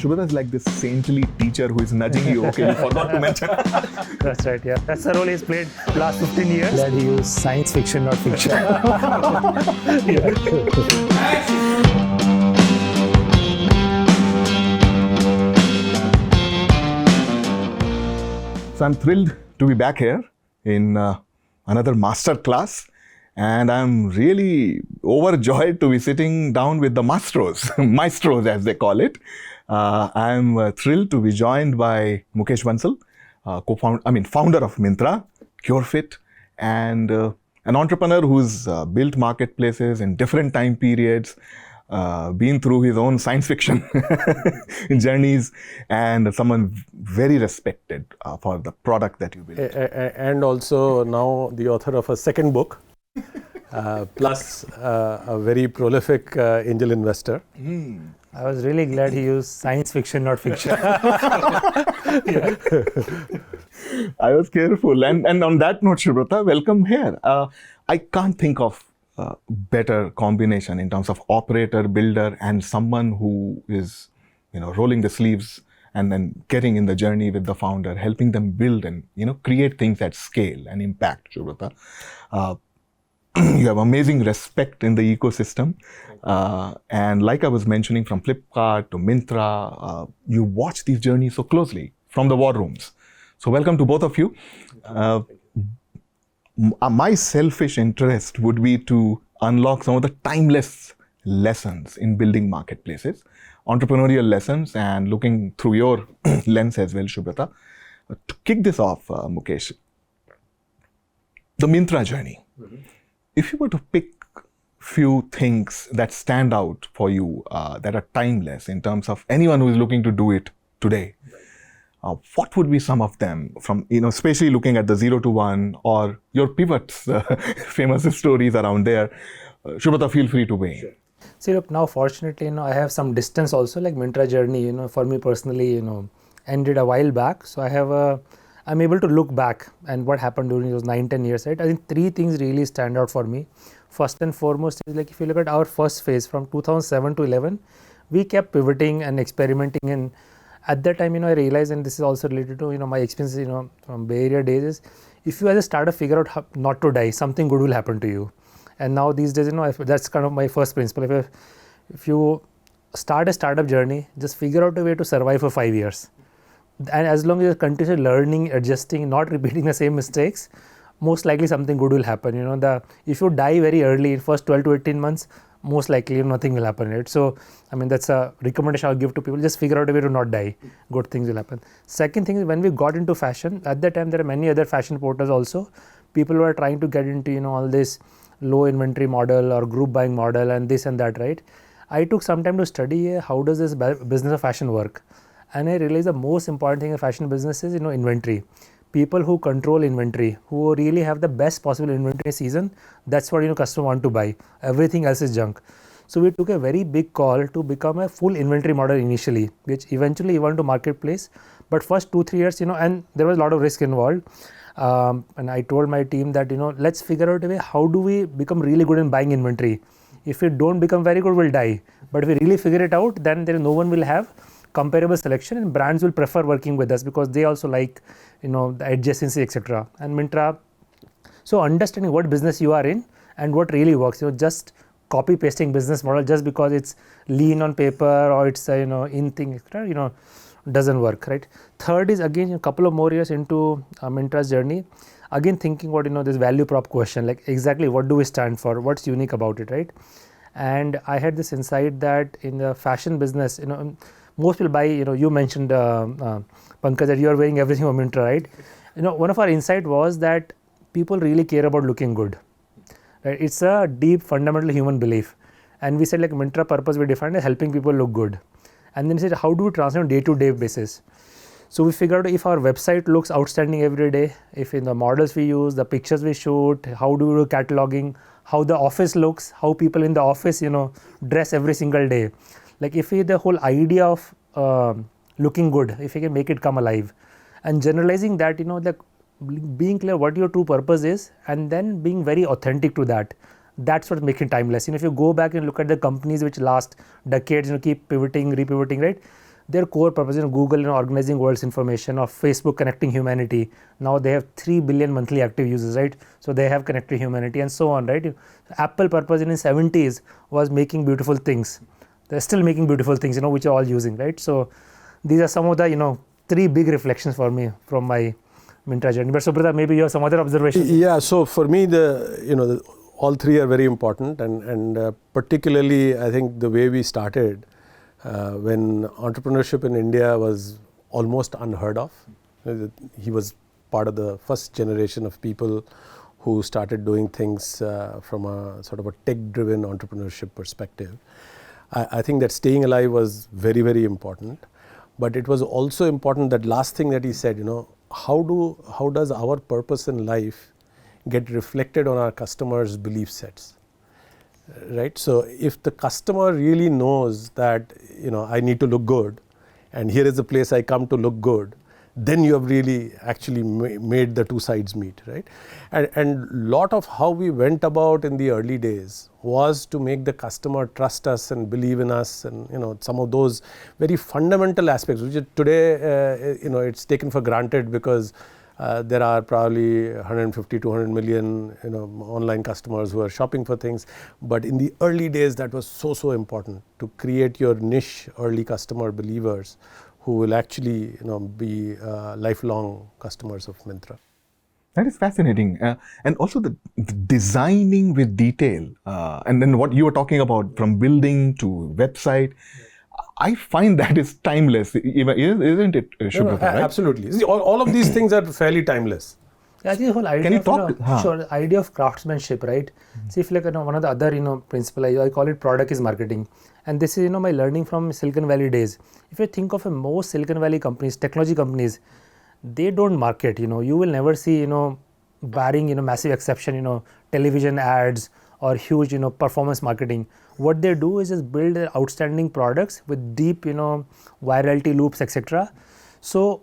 Shubhata is like this saintly teacher who is nudging you. Okay, you forgot to mention. That's right, yeah. That's the role he's played last 15 years. Glad he used science fiction, not fiction. So I'm thrilled to be back here in another Masterclass. And I'm really overjoyed to be sitting down with the maestros as they call it. I'm thrilled to be joined by Mukesh Bansal, founder of Myntra, Curating, and an entrepreneur who's built marketplaces in different time periods, been through his own science fiction journeys, and someone very respected for the product that you built. And also now the author of a second book. Plus a very prolific angel investor. I was really glad he used science fiction, not fiction. I was careful. And on that note, Shubhrata, welcome here. I can't think of a better combination in terms of operator, builder, and someone who is, rolling the sleeves and then getting in the journey with the founder, helping them build and, create things at scale and impact, Shubhrata. You have amazing respect in the ecosystem. And like I was mentioning, from Flipkart to Myntra, you watch these journeys so closely from the war rooms. So welcome to both of you. My selfish interest would be to unlock some of the timeless lessons in building marketplaces, entrepreneurial lessons, and looking through your lens as well, Shubhrata. To kick this off, Mukesh, the Myntra journey. If you were to pick few things that stand out for you that are timeless in terms of anyone who is looking to do it today, what would be some of them from, especially looking at the 0 to 1 or your pivots, famous stories around there? Shubhrata, feel free to weigh in. See, look, now fortunately, I have some distance also, like Myntra journey, for me personally, ended a while back. So I'm able to look back and what happened during those 9-10 years, right? I think 3 things really stand out for me. First and foremost is, like, if you look at our first phase from 2007 to 11, we kept pivoting and experimenting. And at that time, I realized, and this is also related to, my experiences, from Bay Area days, is if you as a startup figure out how not to die, something good will happen to you. And now these days, that's kind of my first principle. If you start a startup journey, just figure out a way to survive for 5 years. And as long as you're continuously learning, adjusting, not repeating the same mistakes, most likely something good will happen. If you die very early in first 12 to 18 months, most likely nothing will happen, right? So, that's a recommendation I'll give to people. Just figure out a way to not die. Good things will happen. Second thing is, when we got into fashion, at that time there are many other fashion portals also. People were trying to get into, all this low inventory model or group buying model and this and that, right? I took some time to study how does this business of fashion work. And I realized the most important thing in fashion business is, inventory. People who control inventory, who really have the best possible inventory season, that's what, customer want to buy. Everything else is junk. So we took a very big call to become a full inventory model initially, which eventually evolved to marketplace. But first 2-3 years, and there was a lot of risk involved. And I told my team that, let's figure out a way, how do we become really good in buying inventory? If we don't become very good, we'll die. But if we really figure it out, then no one will have comparable selection, and brands will prefer working with us because they also like, the adjacency, etc. And Myntra, so understanding what business you are in and what really works, just copy pasting business model just because it's lean on paper or it's in thing, etc. Doesn't work, right? Third is, again, a couple of more years into Myntra's journey, again thinking about this value prop question, like exactly what do we stand for, what's unique about it, right? And I had this insight that in the fashion business, most people buy, you mentioned, Pankaj, that you are wearing everything on Myntra, right? One of our insight was that people really care about looking good, right? It's a deep, fundamental human belief. And we said, like, Myntra purpose we defined as helping people look good. And then we said, how do we translate on day-to-day basis? So we figured out if our website looks outstanding every day, if in the models we use, the pictures we shoot, how do we do cataloging, how the office looks, how people in the office, dress every single day. Like, if the whole idea of looking good, if you can make it come alive, and generalizing that, like being clear what your true purpose is, and then being very authentic to that, that's what makes it timeless. If you go back and look at the companies which last decades, keep pivoting, repivoting, right? their core purpose, Google, organizing world's information, or Facebook connecting humanity. Now they have 3 billion monthly active users, right? So they have connected humanity and so on, right? Apple purpose in the 70s was making beautiful things. They're still making beautiful things, which are all using, right? So these are some of the, 3 big reflections for me from my Myntra journey. But Subrata, maybe you have some other observations. Yeah, so for me, all 3 are very important, and particularly I think the way we started when entrepreneurship in India was almost unheard of. He was part of the first generation of people who started doing things from a sort of a tech-driven entrepreneurship perspective. I think that staying alive was very, very important. But it was also important, that last thing that he said, how does our purpose in life get reflected on our customers' belief sets? Right? So if the customer really knows that, I need to look good, and here is the place I come to look good, then you have really actually made the 2 sides meet, right? And lot of how we went about in the early days was to make the customer trust us and believe in us, and some of those very fundamental aspects, which today it's taken for granted, because there are probably 150 to 200 million online customers who are shopping for things. But in the early days, that was so important, to create your niche early customer believers who will actually be lifelong customers of Myntra. That is fascinating. And also the designing with detail, and then what you were talking about, from building to website, I find that is timeless, isn't it, Subrata? Right? Absolutely. See, all of these things are fairly timeless. Yeah, I think the whole idea Can you talk? Sure, the idea of craftsmanship, right? See, if like one of the other principle, I call it product is marketing, and this is my learning from Silicon Valley days. If you think of most Silicon Valley companies, technology companies, they don't market. You will never see barring massive exception television ads or huge performance marketing. What they do is just build outstanding products with deep virality loops, etc. So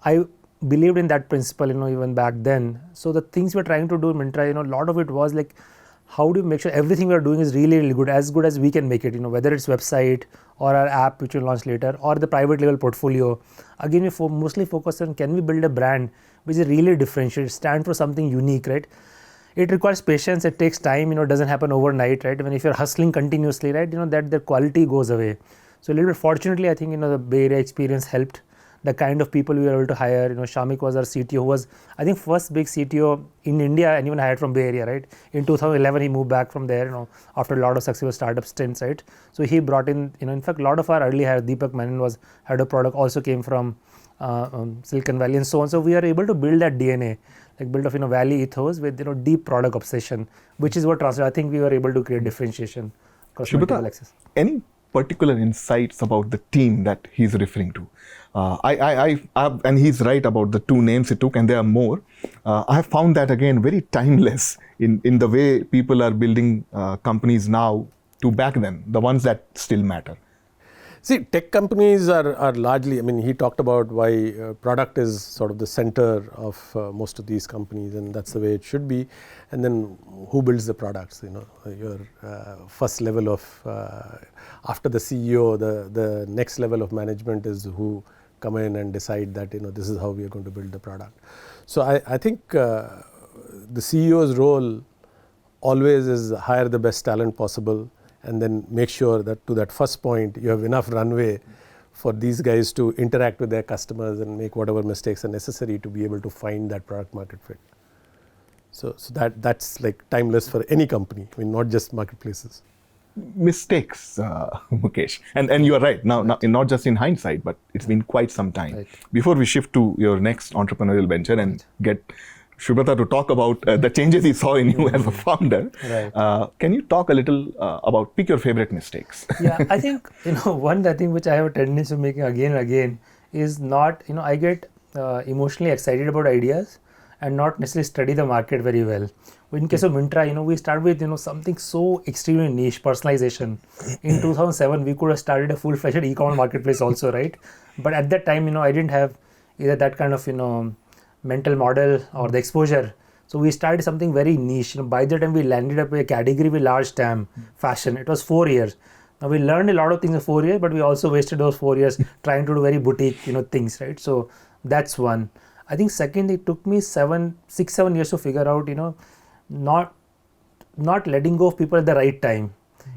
I believed in that principle even back then. So the things we're trying to do in Myntra, a lot of it was like, how do you make sure everything we are doing is really, really good as we can make it, whether it's website or our app which we'll launch later, or the private label portfolio. Again, we mostly focus on, can we build a brand which is really differentiated, stand for something unique, right? It requires patience, it takes time, it doesn't happen overnight, right? When if you're hustling continuously, right, that the quality goes away. So a little bit fortunately, I think the Bay Area experience helped. The kind of people we were able to hire, Shamik was our CTO, who was, I think, first big CTO in India, and even hired from Bay Area, right? In 2011, he moved back from there, after a lot of successful startup stints, right? So he brought in, in fact, a lot of our early hires, Deepak Menon was head of product, also came from Silicon Valley and so on. So we are able to build that DNA, like build of Valley ethos with deep product obsession, which is what translated. I think we were able to create differentiation across multiple axes. Any particular insights about the team that he's referring to? And he's right about the 2 names he took, and there are more. I have found that again very timeless in the way people are building companies now to back then, the ones that still matter. See, tech companies are largely, he talked about why product is sort of the center of most of these companies, and that's the way it should be. And then who builds the products? Your first level of, after the CEO, the next level of management is who come in and decide that, this is how we are going to build the product. So I think the CEO's role always is hire the best talent possible, and then make sure that to that first point, you have enough runway for these guys to interact with their customers and make whatever mistakes are necessary to be able to find that product market fit. So that's like timeless for any company, not just marketplaces. Mistakes, Mukesh, and you are right. Now, not just in hindsight, but it's been quite some time. Right. Before we shift to your next entrepreneurial venture and get Subrata to talk about the changes he saw in you as a founder, Right. Can you talk a little about, pick your favorite mistakes? Yeah, I think one thing which I have a tendency of making again and again is not I get emotionally excited about ideas and not necessarily study the market very well. In case of Myntra, we start with something so extremely niche, personalization. In 2007, we could have started a full-fledged e-commerce marketplace also, right? But at that time, I didn't have either that kind of mental model or the exposure. So we started something very niche. By the time we landed up with a category with large TAM, fashion, it was 4 years. Now we learned a lot of things in 4 years, but we also wasted those 4 years trying to do very boutique, things, right? So that's one. I think second, it took me 7 years to figure out, not letting go of people at the right time.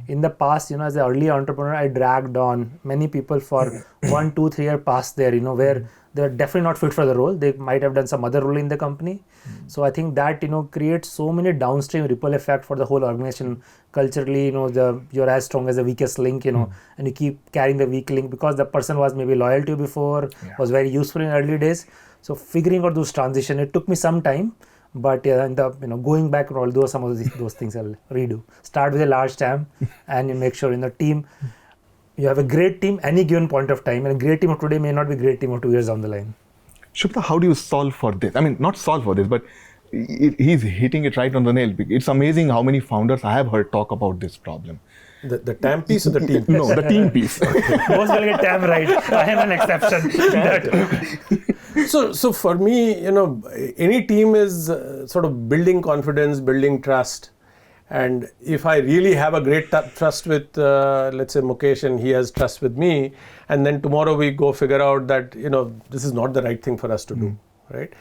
In the past, as an early entrepreneur, I dragged on many people for 1, 2, 3 year past there, where they're definitely not fit for the role. They might have done some other role in the company. So I think that, creates so many downstream ripple effect for the whole organization. Culturally, you're as strong as the weakest link, and you keep carrying the weak link because the person was maybe loyal to you before, was very useful in early days. So figuring out those transition, it took me some time. But going back and all those some of those things I'll redo. Start with a large TAM, and you make sure team. You have a great team any given point of time, and a great team of today may not be a great team of 2 years down the line. Shubhata, how do you solve for this? I mean, not solve for this, but he's hitting it right on the nail. It's amazing how many founders I have heard talk about this problem. The TAM piece or the team piece? No, the team piece. Most will get TAM right. I am an exception. So for me, any team is sort of building confidence, building trust. And if I really have a great trust with, let's say, Mukesh, and he has trust with me, and then tomorrow we go figure out that, this is not the right thing for us to do, right?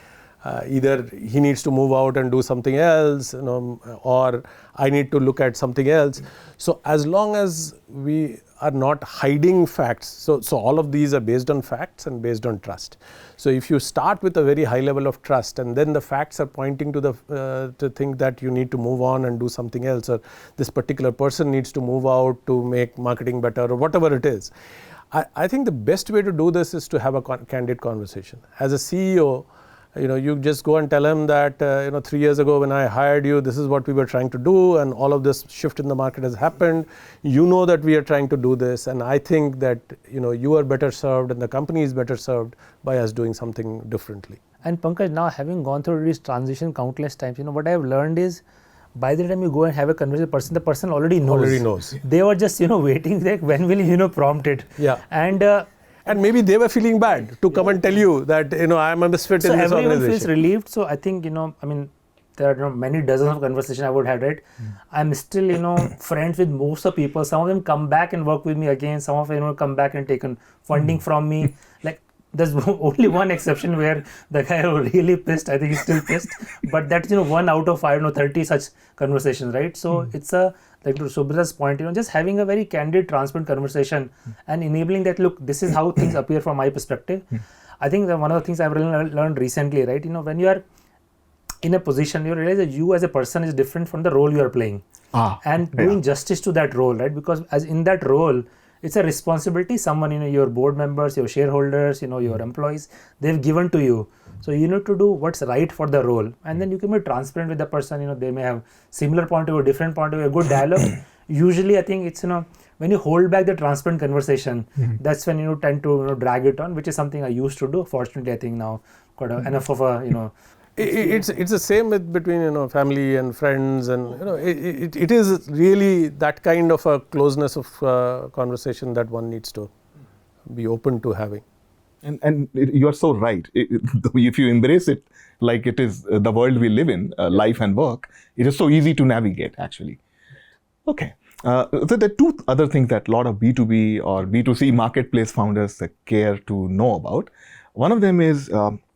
Either he needs to move out and do something else, or I need to look at something else. So as long as we are not hiding facts, so all of these are based on facts and based on trust. So if you start with a very high level of trust, and then the facts are pointing to to think that you need to move on and do something else, or this particular person needs to move out to make marketing better, or whatever it is, I think the best way to do this is to have a candid conversation. As a CEO, you just go and tell him that, 3 years ago when I hired you, this is what we were trying to do, and all of this shift in the market has happened. You know that we are trying to do this, and I think that, you are better served and the company is better served by us doing something differently. And Pankaj, now having gone through this transition countless times, what I have learned is, by the time you go and have a conversation with the person already knows. They were just, waiting, like, when will you, prompt it? Yeah. And maybe they were feeling bad to come and tell you that, I'm a misfit in this organization. So everyone feels relieved. So I think, there are many dozens of conversations I would have had. I'm still, friends with most of people. Some of them come back and work with me again. Some of them, come back and taken funding from me. Like, there's only one exception where the guy was really pissed. I think he's still pissed. But that's, 1 out of 30 such conversations, right? So it's like to Subhata's point, just having a very candid, transparent conversation and enabling that, look, this is how things appear from my perspective. I think that one of the things I've really learned recently, right? When you are in a position, you realize that you as a person is different from the role you are playing. Doing justice to that role, right? Because as in that role, it's a responsibility someone, your board members, your shareholders, your employees, they've given to you. So you need to do what's right for the role, and then you can be transparent with the person. They may have similar point of view, different point of view, a good dialogue. Usually, I think it's when you hold back the transparent conversation, that's when you tend to drag it on, which is something I used to do. Fortunately, I think now got enough of a It's the same between family and friends, and it is really that kind of a closeness of conversation that one needs to be open to having. And you are so right. If you embrace it like it is the world we live in, life and work, it is so easy to navigate, actually. Okay. So there are two other things that a lot of B2B or B2C marketplace founders care to know about. One of them is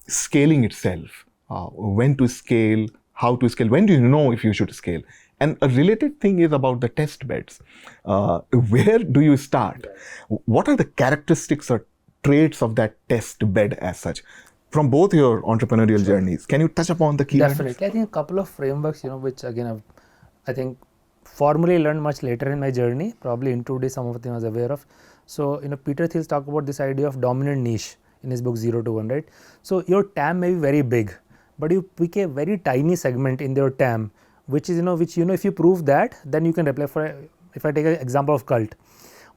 scaling itself. When to scale, how to scale, when do you know if you should scale? And a related thing is about the test beds. Where do you start? What are the characteristics or traits of that test bed as such? From both your entrepreneurial journeys, can you touch upon the key? Definitely. I think a couple of frameworks, which again, I think formally learned much later in my journey, probably into some of them I was aware of. So, Peter Thiel's talk about this idea of dominant niche in his book 0 to 1, right? So your TAM may be very big, but you pick a very tiny segment in your TAM, which is, if you prove that, then you can apply for, if I take an example of Cult,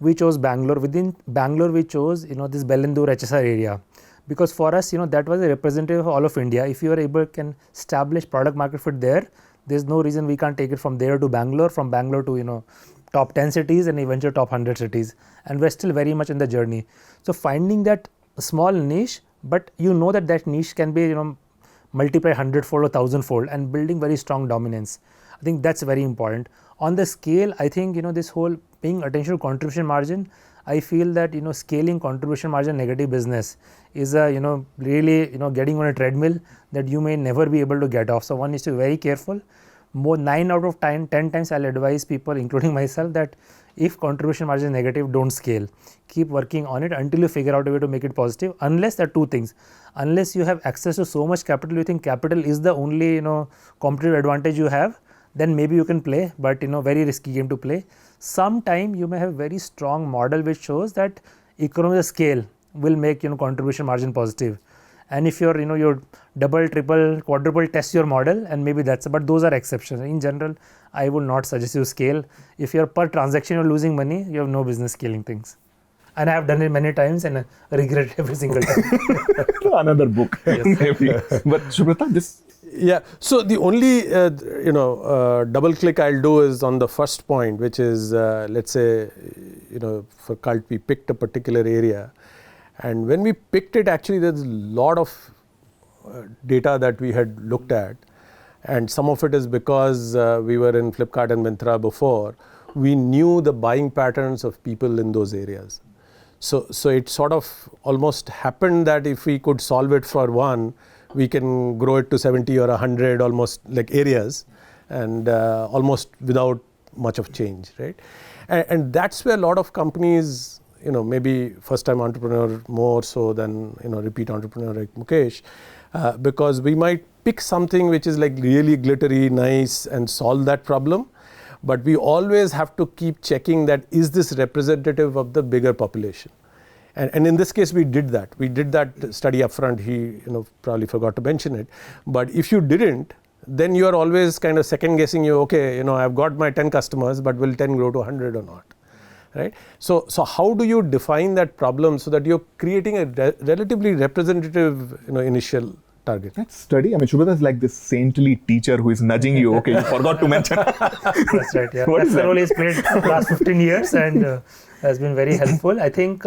we chose Bangalore. Within Bangalore, we chose, this Bengaluru HSR area. Because for us, that was a representative of all of India. If you are able can establish product market fit there, there's no reason we can't take it from there to Bangalore, from Bangalore to, top 10 cities and eventually top 100 cities. And we're still very much in the journey. So finding that small niche, but that niche can be, multiply 100-fold or 1,000-fold and building very strong dominance. I think that's very important. On the scale, I think, this whole paying attention to contribution margin, I feel that, scaling contribution margin negative business is a, really, getting on a treadmill that you may never be able to get off. So one needs to be very careful. 9 out of 10 times I'll advise people, including myself, that if contribution margin is negative, don't scale. Keep working on it until you figure out a way to make it positive. Unless there are two things. Unless you have access to so much capital, you think capital is the only, competitive advantage you have, then maybe you can play, but very risky game to play. Sometime you may have very strong model which shows that economies of scale will make contribution margin positive. And if you're you're double, triple, quadruple test your model, and maybe that's, but those are exceptions. In general, I would not suggest you scale. If you're per transaction you're losing money, you have no business scaling things. And I have done it many times and regret it every single time. Another book, maybe. But Subrata, this. Yeah. So the only double click I'll do is on the first point, which is let's say for Cult we picked a particular area, and when we picked it, actually there's a lot of data that we had looked at, and some of it is because we were in Flipkart and Myntra before. We knew the buying patterns of people in those areas. So it sort of almost happened that if we could solve it for one, we can grow it to 70 or 100 almost like areas, and almost without much of change, right? And that's where a lot of companies, maybe first time entrepreneur more so than repeat entrepreneur like Mukesh, because we might pick something which is like really glittery, nice, and solve that problem. But we always have to keep checking that is this representative of the bigger population. And in this case, we did that. We did that study upfront. He probably forgot to mention it. But if you didn't, then you are always kind of second guessing. I've got my 10 customers, but will 10 grow to 100 or not, right? So how do you define that problem so that you're creating a relatively representative initial target? That study, Subrata is like this saintly teacher who is nudging you. Okay, you forgot to mention. That's right. Yeah, that's the role he's played last 15 years and has been very helpful. I think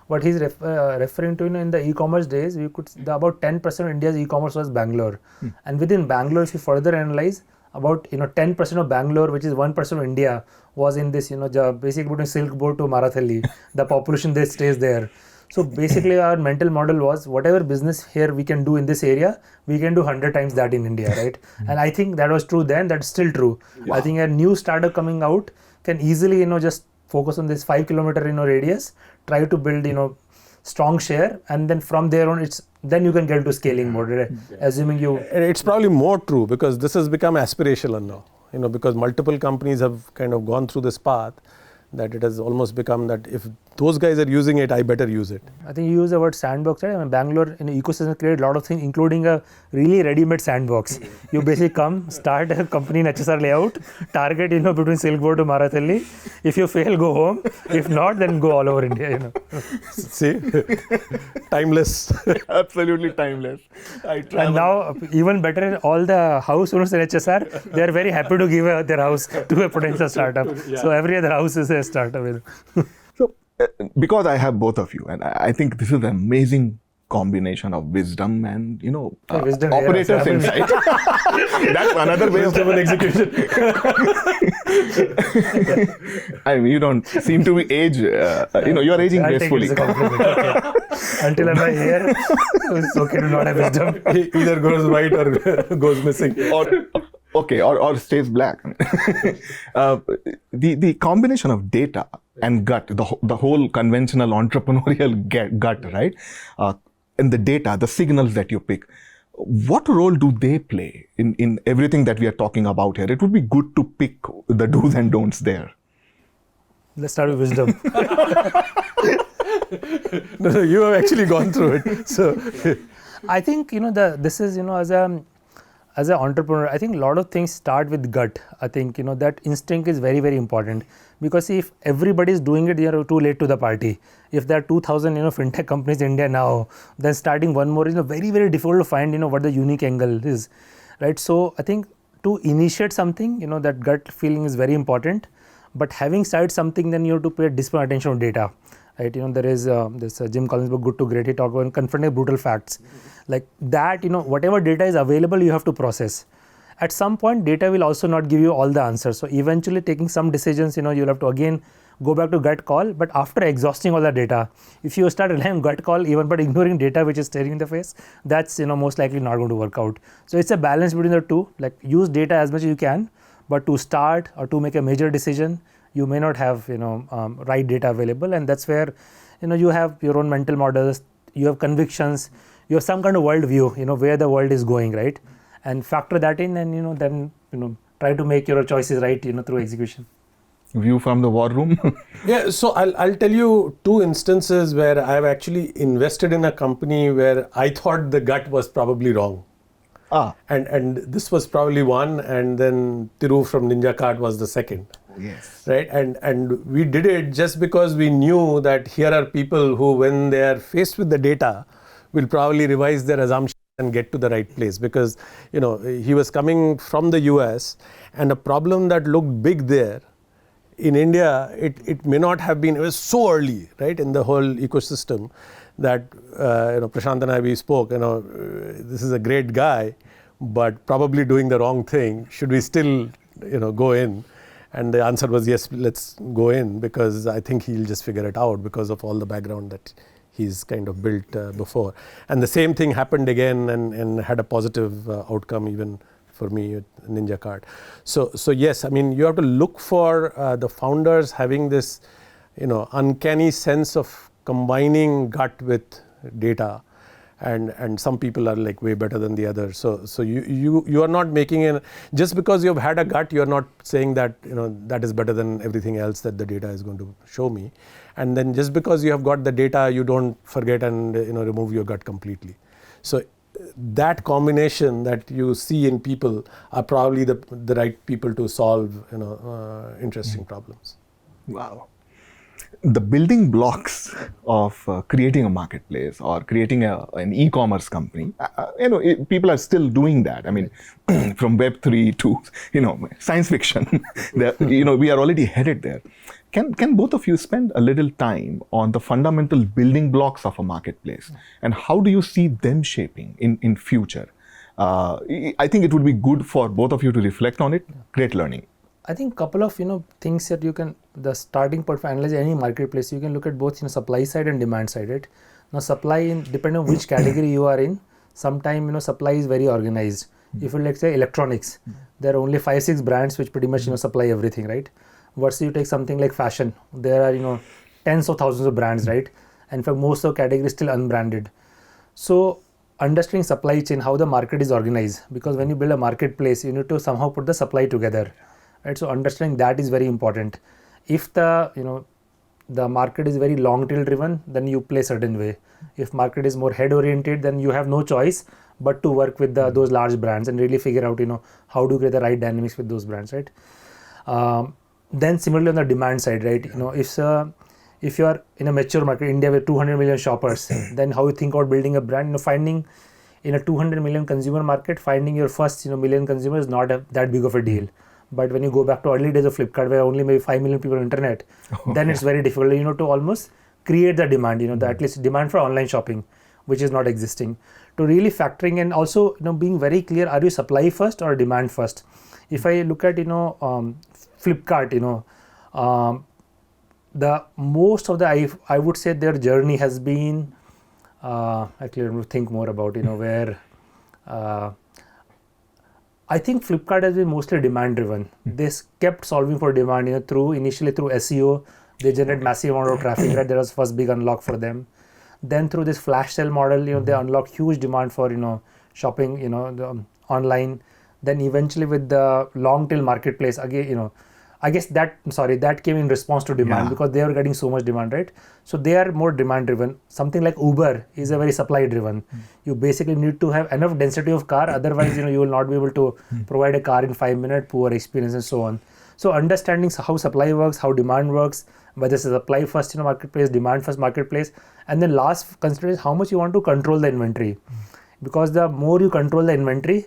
what he's referring to in the e-commerce days, we could about 10% of India's e-commerce was Bangalore, and within Bangalore, if you further analyze, about 10% of Bangalore, which is 1% of India, was in this basically between Silk Board to Marathalli. The population that stays there. So basically, our mental model was whatever business here we can do in this area, we can do 100 times that in India, right? And I think that was true then. That's still true. Wow. I think a new startup coming out can easily just focus on this 5-kilometer radius, try to build strong share, and then from there on then you can get into scaling mode, right? Assuming you. It's probably more true because this has become aspirational now. Because multiple companies have kind of gone through this path, that it has almost become that if those guys are using it, I better use it. I think you use the word sandbox, right? Bangalore in the ecosystem created a lot of things, including a really ready-made sandbox. You basically come, start a company in HSR layout, target between Silk Board to Marathalli. If you fail, go home. If not, then go all over India. See, timeless. Absolutely timeless. And now, even better, all the house owners in HSR, they are very happy to give their house to a potential startup. Yeah. So every other house is a startup. So, because I have both of you, and I think this is an amazing combination of wisdom and wisdom operators insight. That's another way of execution. I mean, you don't seem to be age. You are aging gracefully. Until I'm not here, it's okay to not have wisdom. Either goes white or goes missing. Or stays black. The combination of data and gut, the whole conventional entrepreneurial gut, right? And the data, the signals that you pick, what role do they play in everything that we are talking about here? It would be good to pick the do's and don'ts there. Let's start with wisdom. No, you have actually gone through it. So I think this is as an entrepreneur, I think a lot of things start with gut. I think that instinct is very, very important, because if everybody is doing it, you're too late to the party. If there are 2,000 fintech companies in India now, then starting one more is very, very difficult to find what the unique angle is, right? So I think to initiate something, that gut feeling is very important. But having started something, then you have to pay disciplined attention to data. right? There is this Jim Collins book, Good to Great. He talked about confronting brutal facts. Like that, whatever data is available, you have to process. At some point, data will also not give you all the answers. So eventually taking some decisions, you'll have to again go back to gut call. But after exhausting all the data, if you start relying on gut call, even but ignoring data which is staring in the face, that's most likely not going to work out. So it's a balance between the two. Like use data as much as you can, but to start or to make a major decision, you may not have right data available, and that's where you have your own mental models, you have convictions, you have some kind of world view, where the world is going, right? And factor that in, and then try to make your choices right, through execution. View from the war room. Yeah, so I'll tell you two instances where I've actually invested in a company where I thought the gut was probably wrong. And this was probably one, and then Thiru from Ninja Cart was the second. Yes. Right, and we did it just because we knew that here are people who, when they are faced with the data, will probably revise their assumptions and get to the right place, because he was coming from the US, and a problem that looked big there in India, it may not have been. It was so early, right, in the whole ecosystem that Prashant and I, we spoke. This is a great guy, but probably doing the wrong thing. Should we still go in? And the answer was yes, let's go in, because I think he'll just figure it out because of all the background that he's kind of built before. And the same thing happened again and had a positive outcome even for me at Ninja Cart. So yes, I mean, you have to look for the founders having this uncanny sense of combining gut with data. And some people are like way better than the others. So you are not making it just because you've had a gut. You are not saying that that is better than everything else that the data is going to show me. And then just because you have got the data, you don't forget and remove your gut completely. So that combination that you see in people are probably the right people to solve interesting problems. Wow. The building blocks of creating a marketplace or creating an e-commerce company, people are still doing that. I mean, from Web3 to, science fiction, we are already headed there. Can both of you spend a little time on the fundamental building blocks of a marketplace, and how do you see them shaping in future? I think it would be good for both of you to reflect on it. Great learning. I think couple of things that you can, the starting point for analyzing any marketplace, you can look at both supply side and demand side, right? Now supply, depending on which category you are in, sometimes supply is very organized. If you like say electronics, there are only 5-6 brands which pretty much supply everything, right? Versus you take something like fashion, there are tens of thousands of brands, right? And in fact most of the category is still unbranded. So understanding supply chain, how the market is organized, because when you build a marketplace, you need to somehow put the supply together. Right, so understanding that is very important. If the the market is very long tail driven, then you play certain way. If market is more head oriented, then you have no choice but to work with those large brands and really figure out how to create the right dynamics with those brands, right? Then similarly on the demand side, right? If you are in a mature market, India with 200 million shoppers, then how you think about building a brand? Finding in a 200 million consumer market, finding your first million consumers is not that big of a deal. But when you go back to early days of Flipkart, where only maybe 5 million people on internet, then it's very difficult, to almost create the demand, the at least demand for online shopping, which is not existing. To really factoring in also, being very clear, are you supply first or demand first? If I look at, Flipkart, the most of the, I would say their journey has been, actually let me think more about, where, I think Flipkart has been mostly demand driven. They kept solving for demand, initially through SEO, they generate massive amount of traffic, right? That was first big unlock for them. Then through this flash sale model, they unlock huge demand for, shopping, the online. Then eventually with the long tail marketplace, again, I guess that came in response to demand because they were getting so much demand, right? So they are more demand driven. Something like Uber is a very supply driven. You basically need to have enough density of car, otherwise you will not be able to provide a car in 5 minutes, poor experience and so on. So understanding how supply works, how demand works, whether it's a supply first marketplace, demand first marketplace, and then last consideration how much you want to control the inventory. Because the more you control the inventory,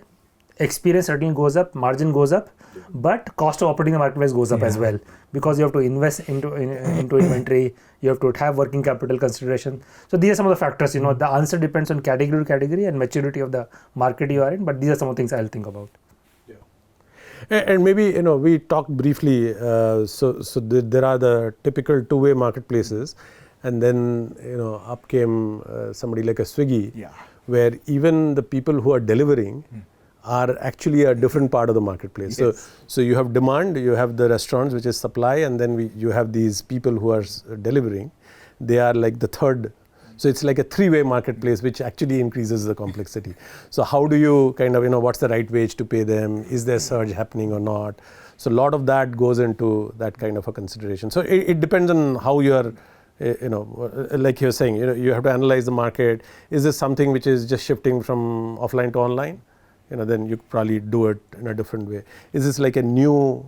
experience certainly goes up, margin goes up, but cost of operating the marketplace goes up as well, because you have to invest into inventory, you have to have working capital consideration. So these are some of the factors. The answer depends on category to category and maturity of the market you are in, but these are some of the things I'll think about. And maybe, we talked briefly, there are the typical two-way marketplaces, and then, up came somebody like a Swiggy, where even the people who are delivering are actually a different part of the marketplace. Yes. So you have demand, you have the restaurants, which is supply, and then you have these people who are delivering. They are like the third. So it's like a three-way marketplace, which actually increases the complexity. So how do you kind of, what's the right wage to pay them? Is there surge happening or not? So a lot of that goes into that kind of a consideration. So it depends on how you are, like you're saying, you have to analyze the market. Is this something which is just shifting from offline to online? Then you probably do it in a different way. Is this like a new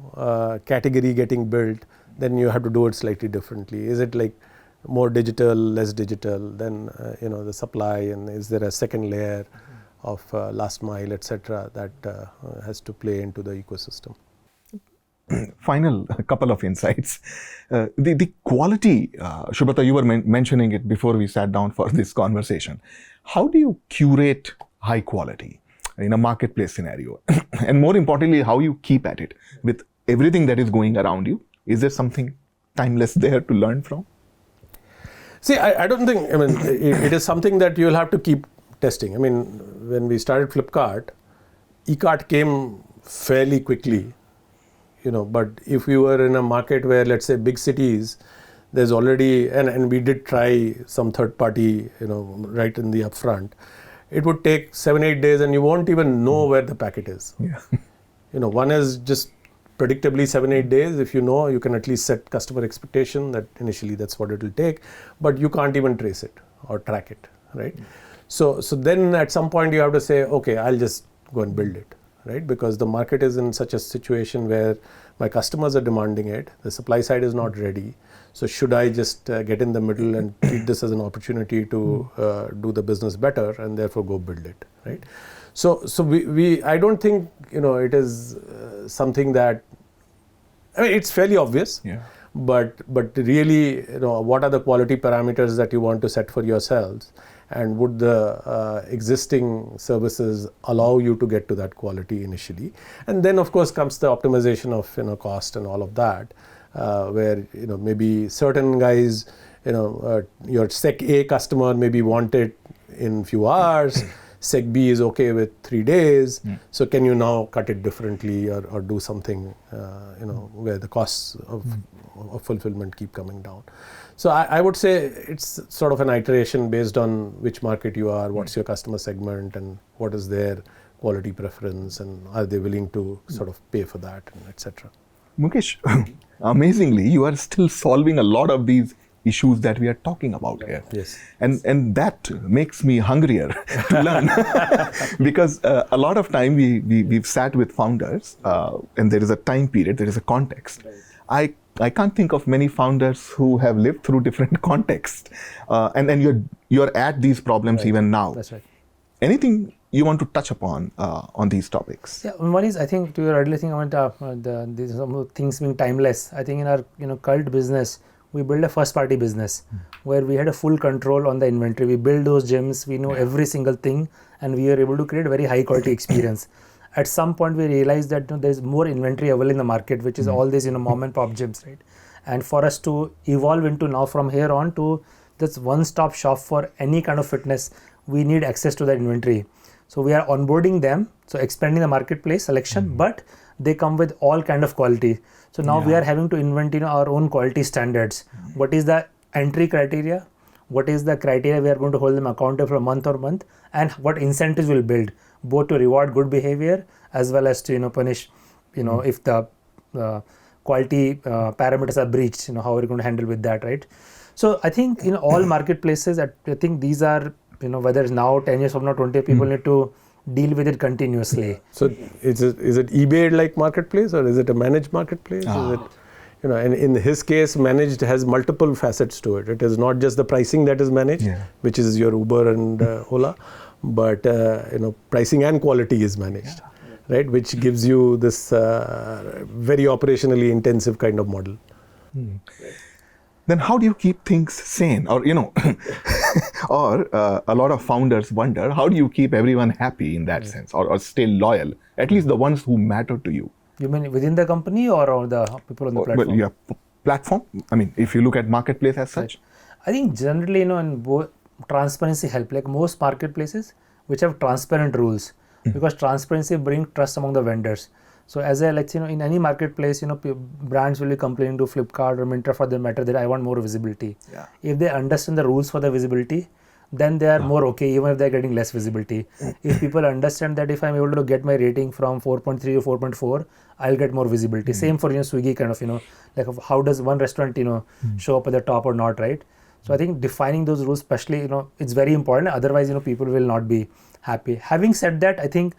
category getting built? Then you have to do it slightly differently. Is it like more digital, less digital, then the supply, and is there a second layer of last mile, etc., that has to play into the ecosystem? Final couple of insights. The quality, Subrata, you were mentioning it before we sat down for this conversation. How do you curate high quality in a marketplace scenario? And more importantly, how you keep at it with everything that is going around you? Is there something timeless there to learn from? See, I don't think, it is something that you'll have to keep testing. When we started Flipkart, e-cart came fairly quickly, but if you were in a market where, let's say, big cities, there's already, and we did try some third party, right in the upfront, it would take 7-8 days and you won't even know where the packet is. Yeah. One is just predictably 7-8 days. If you can at least set customer expectation that initially that's what it will take, but you can't even trace it or track it, right? So then at some point you have to say, okay, I'll just go and build it, right? Because the market is in such a situation where my customers are demanding it, the supply side is not ready. So should I just get in the middle and treat this as an opportunity to do the business better and therefore go build it, right? So I don't think, it is something that, it's fairly obvious, but really, what are the quality parameters that you want to set for yourselves, and would the existing services allow you to get to that quality initially? And then of course comes the optimization of, cost and all of that, where, maybe certain guys, your Sec A customer maybe want it in few hours, Sec B is okay with 3 days. So can you now cut it differently or do something, where the costs of fulfillment keep coming down? So I would say it's sort of an iteration based on which market you are, what's your customer segment, and what is their quality preference, and are they willing to sort of pay for that, and etc. Mukesh, amazingly, you are still solving a lot of these issues that we are talking about here. Yes. And that makes me hungrier to learn because a lot of time we've sat with founders and there is a time period, there is a context. Right. I can't think of many founders who have lived through different contexts and you're at these problems even now. That's right. Anything you want to touch upon on these topics? Yeah, one is, I think, to your earlier thing, I want some of the things being timeless. I think in our cult business, we build a first party business where we had a full control on the inventory. We build those gyms, we know every single thing, and we are able to create a very high quality experience. At some point we realized that there's more inventory available in the market, which is all these mom and pop gyms, right? And for us to evolve into now from here on to this one-stop shop for any kind of fitness, we need access to that inventory. So we are onboarding them, so expanding the marketplace selection, but they come with all kind of quality. So now we are having to invent our own quality standards. What is the entry criteria? What is the criteria we are going to hold them accountable for month, and what incentives will build, both to reward good behavior as well as to punish, if the quality parameters are breached, how are we going to handle with that, right? So I think all marketplaces, I think these are, whether it's now 10 years from now, 20 people need to deal with it continuously. So is it eBay like marketplace, or is it a managed marketplace? Is it, and in his case, managed has multiple facets to it. It is not just the pricing that is managed, which is your Uber and Ola, but pricing and quality is managed. right? Which gives you this very operationally intensive kind of model. Then how do you keep things sane? Or, or a lot of founders wonder, how do you keep everyone happy in that sense, or stay loyal, at least the ones who matter to you? You mean within the company or the people on the platform? Well, yeah, platform. I mean, if you look at marketplace as such. I think generally, in both transparency help, like most marketplaces which have transparent rules, because transparency brings trust among the vendors. So as in any marketplace, brands will be complaining to Flipkart or Myntra for the matter that I want more visibility. Yeah. If they understand the rules for the visibility, then they are more okay, even if they're getting less visibility. If people understand that if I'm able to get my rating from 4.3 to 4.4, I'll get more visibility. Same for Swiggy kind of, like how does one restaurant, show up at the top or not, right? So I think defining those rules, especially, it's very important. Otherwise, people will not be happy. Having said that, I think,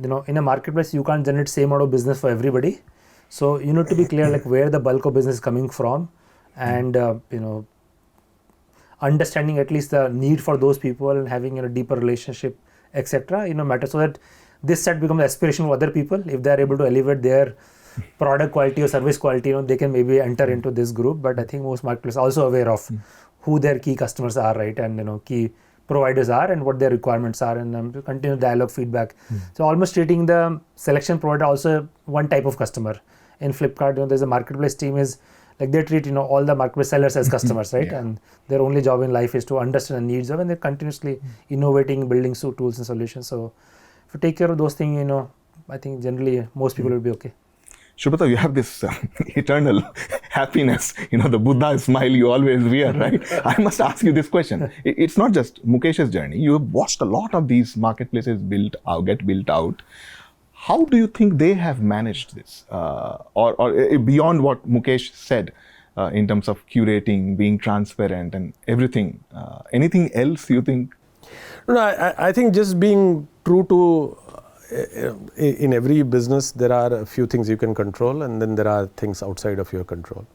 in a marketplace, you can't generate same amount of business for everybody. So you need to be clear, like where the bulk of business is coming from, and understanding at least the need for those people and having a deeper relationship, etc. Matter, so that this set becomes aspiration for other people. If they are able to elevate their product quality or service quality, they can maybe enter into this group. But I think most marketplaces are also aware of who their key customers are, right, and key providers are and what their requirements are, and continue dialogue, feedback. So almost treating the selection provider also one type of customer. In Flipkart, there's a marketplace team is like they treat all the marketplace sellers as customers, right? And their only job in life is to understand the needs of, and they're continuously innovating, building tools and solutions. So if you take care of those things, I think generally most people will be okay. Subrata, you have this eternal happiness, the Buddha smile you always wear, right? I must ask you this question. It's not just Mukesh's journey. You have watched a lot of these marketplaces get built out. How do you think they have managed this? Or beyond what Mukesh said in terms of curating, being transparent and everything, anything else you think? No, I think just being true to in every business, there are a few things you can control, and then there are things outside of your control.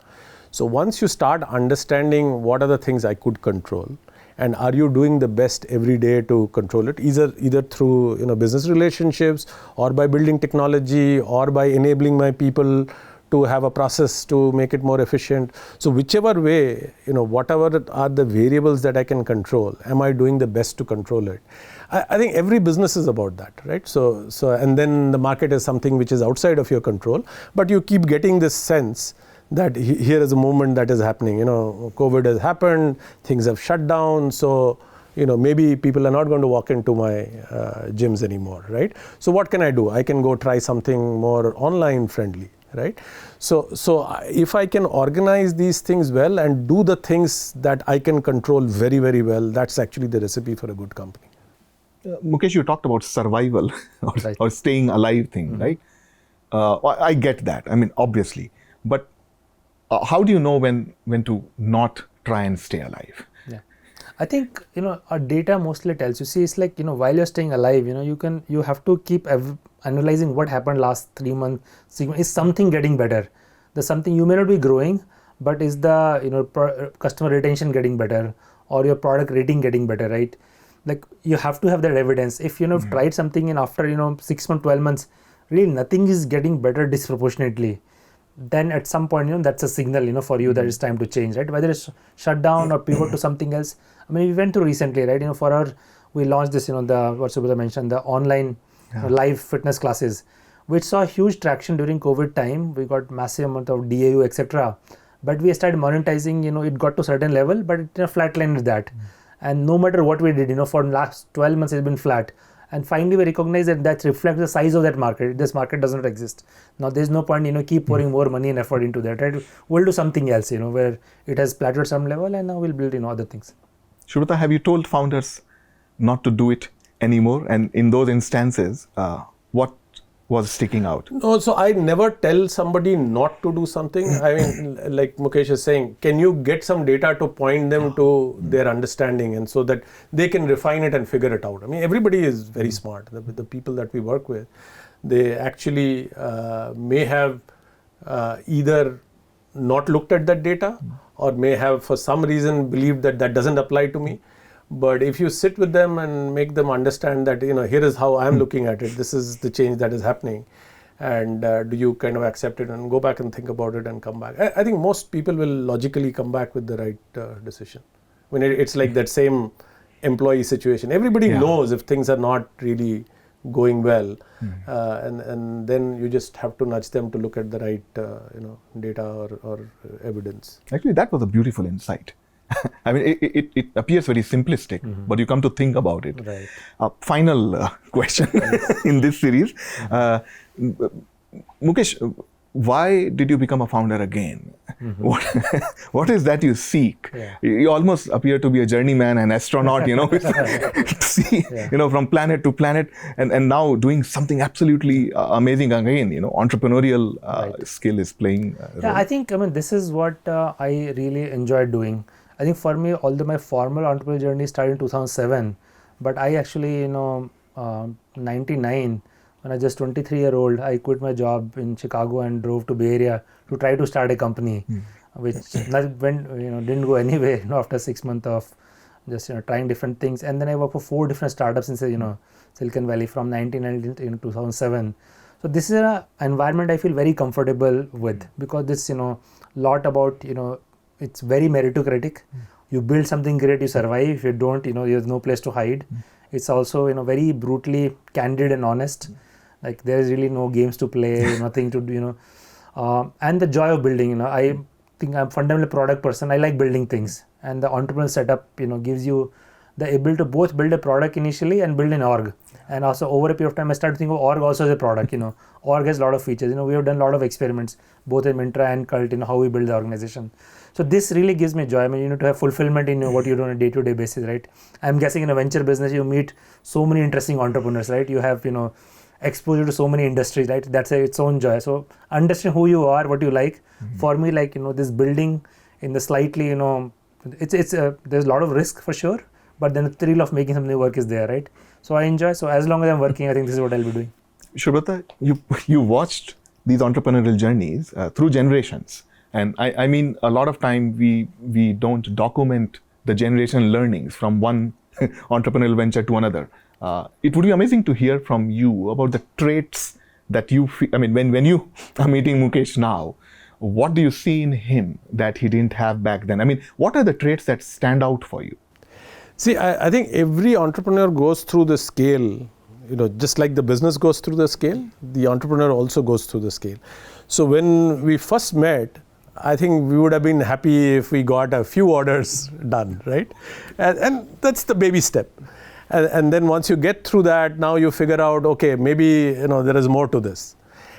So once you start understanding what are the things I could control, and are you doing the best every day to control it, either through business relationships, or by building technology, or by enabling my people to have a process to make it more efficient. So whichever way, whatever are the variables that I can control, am I doing the best to control it? I think every business is about that, right? So and then the market is something which is outside of your control, but you keep getting this sense that here is a movement that is happening. COVID has happened, things have shut down, so maybe people are not going to walk into my gyms anymore, right? So what can I do? I can go try something more online friendly, right? So if I can organize these things well and do the things that I can control very, very well, that's actually the recipe for a good company. Mukesh, you talked about survival or staying alive thing, right? I get that. I mean, obviously. But how do you know when to not try and stay alive? Yeah, I think our data mostly tells you. See, it's like while you're staying alive, you have to keep analyzing what happened last 3 months. Is something getting better? There's something you may not be growing, but is the customer retention getting better, or your product rating getting better, right? Like you have to have that evidence. If you've tried something and after 6 months, 12 months, really nothing is getting better disproportionately, then at some point that's a signal for you that it's time to change, right? Whether it's shut down or pivot to something else. I mean, we went through recently, right? We launched this, what Subhata mentioned, the online live fitness classes, which saw huge traction during COVID time. We got massive amount of DAU, etc. But we started monetizing. It got to a certain level, but it flatlined with that. And no matter what we did, for the last 12 months, it's been flat. And finally, we recognize that reflects the size of that market. This market does not exist. Now, there's no point, keep pouring more money and effort into that, right? We'll do something else, where it has plateaued some level, and now we'll build, other things. Subrata, have you told founders not to do it anymore? And in those instances, what was sticking out? No, so I never tell somebody not to do something. I mean, like Mukesh is saying, can you get some data to point them to their understanding, and so that they can refine it and figure it out? I mean, everybody is very smart. The people that we work with, they actually may have either not looked at that data, or may have for some reason believed that doesn't apply to me. But if you sit with them and make them understand that, here is how I'm looking at it, this is the change that is happening, and do you kind of accept it and go back and think about it and come back. I think most people will logically come back with the right decision. When it's like that same employee situation. Everybody knows if things are not really going well, and then you just have to nudge them to look at the right data or evidence. Actually, that was a beautiful insight. I mean, it appears very simplistic, but you come to think about it. Right. Final question in this series. Mukesh, why did you become a founder again? What is that you seek? You almost appear to be a journeyman, an astronaut, to see, from planet to planet, and now doing something absolutely amazing again. Entrepreneurial skill is playing a role. I think, this is what I really enjoyed doing. I think for me, although my formal entrepreneurial journey started in 2007, but I actually, 99, when I was just 23-year-old, I quit my job in Chicago and drove to Bay Area to try to start a company, which didn't go anywhere. After 6 months of just trying different things, and then I worked for 4 different startups in Silicon Valley from 1990 to 2007. So this is an environment I feel very comfortable with, because this lot about it's very meritocratic. You build something great, you survive. If you don't, there's no place to hide. It's also very brutally candid and honest. Like there's really no games to play, nothing to do, and the joy of building. I think I'm fundamentally a product person. I like building things, and the entrepreneurial setup gives you the ability to both build a product initially and build an org. And also over a period of time, I started thinking of org also as a product. Org has a lot of features. We have done a lot of experiments both in Myntra and Cult. How we build the organization. So this really gives me joy. To have fulfillment in what you do on a day-to-day basis, right? I'm guessing in a venture business, you meet so many interesting entrepreneurs, right? You have exposure to so many industries, right? That's its own joy. So understand who you are, what you like. For me, this building in the slightly, it's there's a lot of risk for sure, but then the thrill of making something work is there, right? So I enjoy. So as long as I'm working, I think this is what I'll be doing. Subrata, you watched these entrepreneurial journeys through generations. And I mean, a lot of time we don't document the generation learnings from one entrepreneurial venture to another. It would be amazing to hear from you about the traits that you feel. I mean, when you are meeting Mukesh now, what do you see in him that he didn't have back then? I mean, what are the traits that stand out for you? See, I think every entrepreneur goes through the scale, just like the business goes through the scale, the entrepreneur also goes through the scale. So when we first met, I think we would have been happy if we got a few orders done, right? And that's the baby step. And then once you get through that, now you figure out, okay, maybe there is more to this.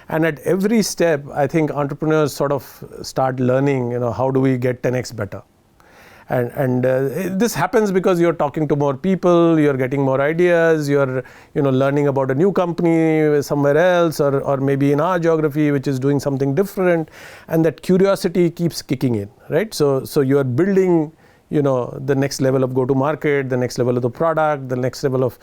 And at every step, I think entrepreneurs sort of start learning, how do we get 10x better? And this happens because you're talking to more people, you're getting more ideas, you're learning about a new company somewhere else, or maybe in our geography, which is doing something different, and that curiosity keeps kicking in, right? So you are building the next level of go-to-market, the next level of the product, the next level of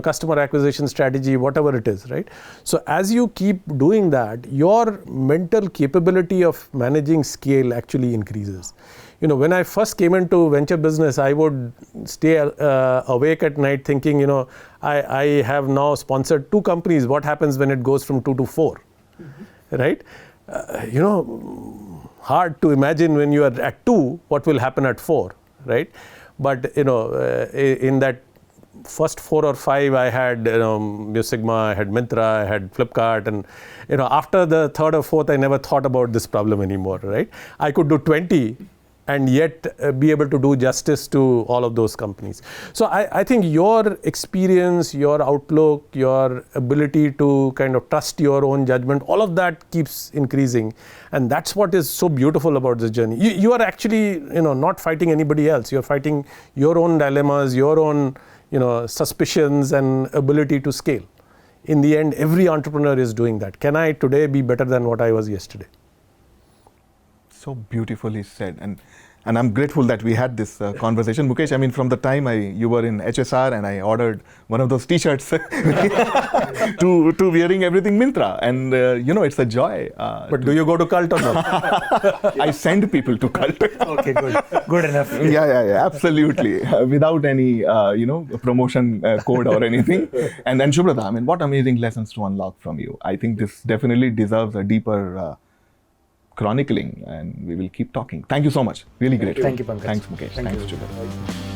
customer acquisition strategy, whatever it is, right? So as you keep doing that, your mental capability of managing scale actually increases. When I first came into venture business, I would stay awake at night thinking, I have now sponsored 2 companies. What happens when it goes from 2 to 4, right? Hard to imagine when you are at 2, what will happen at 4, right? But, in that first 4 or 5, I had Sigma, I had Myntra, I had Flipkart, and after the 3rd or 4th, I never thought about this problem anymore, right? I could do 20. And yet be able to do justice to all of those companies. So I think your experience, your outlook, your ability to kind of trust your own judgment, all of that keeps increasing. And that's what is so beautiful about this journey. You are actually not fighting anybody else. You're fighting your own dilemmas, your own suspicions and ability to scale. In the end, every entrepreneur is doing that. Can I today be better than what I was yesterday? So beautifully said. And And I'm grateful that we had this conversation. Mukesh, I mean, from the time you were in HSR and I ordered one of those t-shirts to wearing everything Myntra. And, it's a joy. But do you go to Cult or not? I send people to Cult. Okay, good enough. Yeah, absolutely. Without any, promotion code or anything. And then Subrata, I mean, what amazing lessons to unlock from you. I think this definitely deserves a deeper chronicling, and we will keep talking. Thank you so much. Really great. Thank you, Pankaj. Thanks, Mukesh. Thank Thanks, you. Subrata.